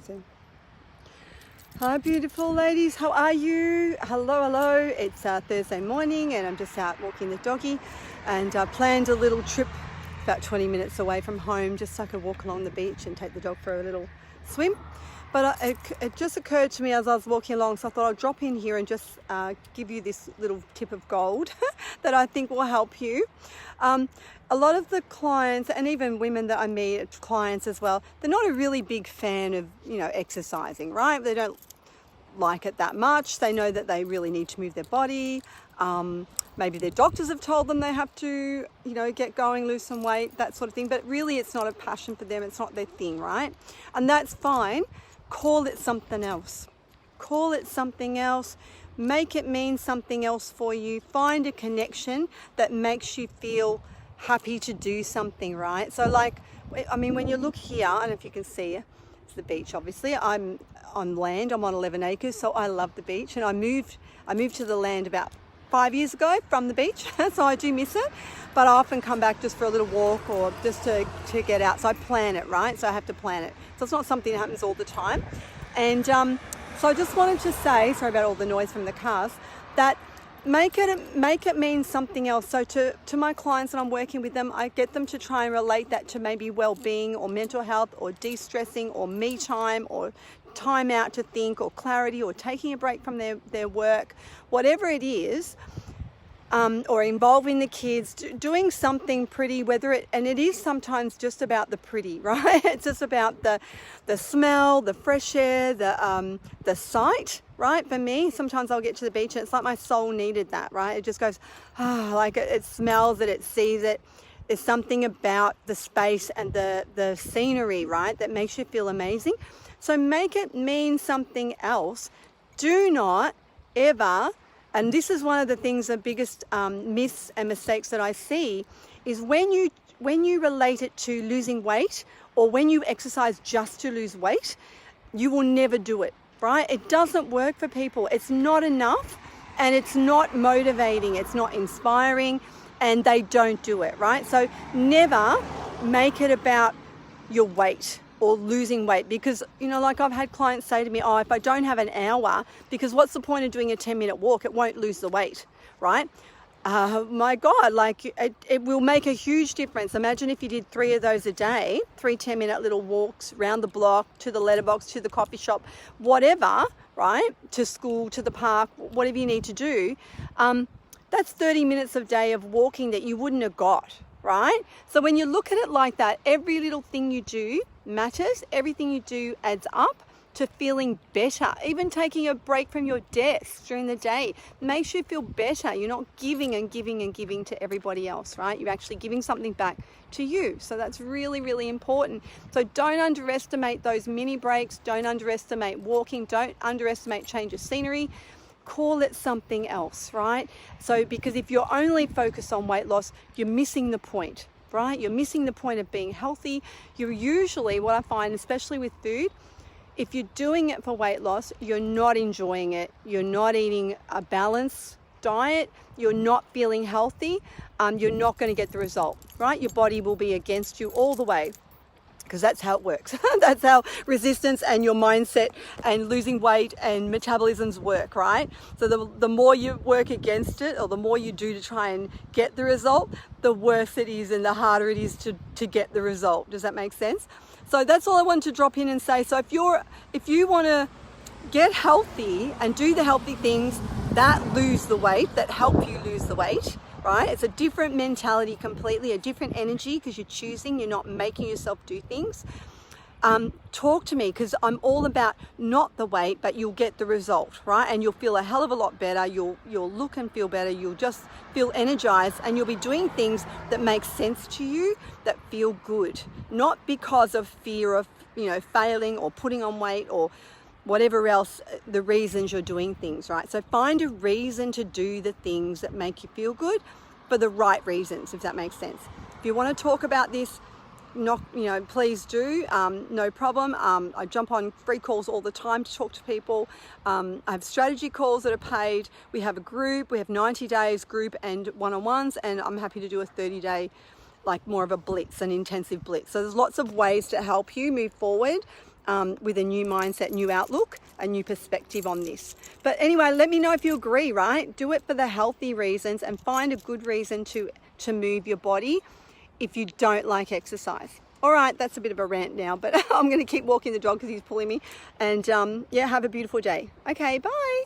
Zoom. Hi beautiful ladies, how are you? Hello. It's Thursday morning and I'm just out walking the doggy, and I planned a little trip about 20 minutes away from home just so I could walk along the beach and take the dog for a little swim. But it just occurred to me as I was walking along, so I thought I'll drop in here and just give you this little tip of gold that I think will help you. A lot of the clients, and even women that I meet, clients as well, they're not a really big fan of, exercising, right? They don't like it that much. They know that they really need to move their body. Maybe their doctors have told them they have to, get going, lose some weight, that sort of thing. But really it's not a passion for them. It's not their thing, right? And that's fine. Call it something else. Call it something else. Make it mean something else for you. Find a connection that makes you feel happy to do something, right? So when you look here, I don't know if you can see, it's the beach, obviously. I'm on land, I'm on 11 acres, so I love the beach. And I moved to the land about 5 years ago from the beach, so I do miss it. But I often come back just for a little walk or just to get out. So I plan it, right? So I have to plan it. So it's not something that happens all the time. And so I just wanted to say, sorry about all the noise from the cars, that make it mean something else. So to my clients when I'm working with them, I get them to try and relate that to maybe well-being or mental health or de-stressing or me time or time out to think or clarity or taking a break from their work, whatever it is, or involving the kids, doing something pretty, and it is sometimes just about the pretty, right? It's just about the smell, the fresh air, the sight, right? For me, sometimes I'll get to the beach and it's like my soul needed that, right? It just goes, it smells it, it sees it. There's something about the space and the scenery, right, that makes you feel amazing. So make it mean something else. Do not ever, and this is one of the things, the biggest myths and mistakes that I see, is when you relate it to losing weight or when you exercise just to lose weight, you will never do it, right? It doesn't work for people. It's not enough and it's not motivating. It's not inspiring and they don't do it, right? So never make it about your weight or losing weight, because I've had clients say to me, if I don't have an hour, because what's the point of doing a 10-minute walk? It won't lose the weight, right? My God, it will make a huge difference. Imagine if you did 3 of those a day, 3 10-minute little walks around the block, to the letterbox, to the coffee shop, whatever, right? To school, to the park, whatever you need to do. That's 30 minutes a day of walking that you wouldn't have got, right? So when you look at it like that, every little thing you do matters. Everything you do adds up to feeling better. Even taking a break from your desk during the day makes you feel better. You're not giving and giving and giving to everybody else, right? You're actually giving something back to you. So that's really, really important. So don't underestimate those mini breaks. Don't underestimate walking. Don't underestimate change of scenery. Call it something else, right? So because if you're only focused on weight loss, you're missing the point, right? You're missing the point of being healthy. You're usually, what I find, especially with food, if you're doing it for weight loss, you're not enjoying it. You're not eating a balanced diet. You're not feeling healthy. You're not going to get the result, right? Your body will be against you all the way, because that's how it works. That's how resistance and your mindset and losing weight and metabolisms work, right? So the more you work against it, or the more you do to try and get the result, the worse it is and the harder it is to get the result. Does that make sense? So that's all I wanted to drop in and say. So if you want to get healthy and do the healthy things that lose the weight, that help you lose the weight, right? It's a different mentality completely, a different energy, because you're choosing, you're not making yourself do things. Talk to me, because I'm all about not the weight, but you'll get the result, right? And you'll feel a hell of a lot better. You'll look and feel better. You'll just feel energized, and you'll be doing things that make sense to you, that feel good, not because of fear of, failing or putting on weight or whatever else, the reasons you're doing things, right? So find a reason to do the things that make you feel good for the right reasons, if that makes sense. If you want to talk about this, please do, no problem. I jump on free calls all the time to talk to people. I have strategy calls that are paid. We have a group, we have 90 days group and one-on-ones, and I'm happy to do a 30-day, more of a blitz, an intensive blitz. So there's lots of ways to help you move forward. with a new mindset, new outlook, a new perspective on this. But anyway, let me know if you agree, right? Do it for the healthy reasons and find a good reason to move your body if you don't like exercise. All right, that's a bit of a rant now, but I'm going to keep walking the dog because he's pulling me. And yeah, have a beautiful day. Okay, bye.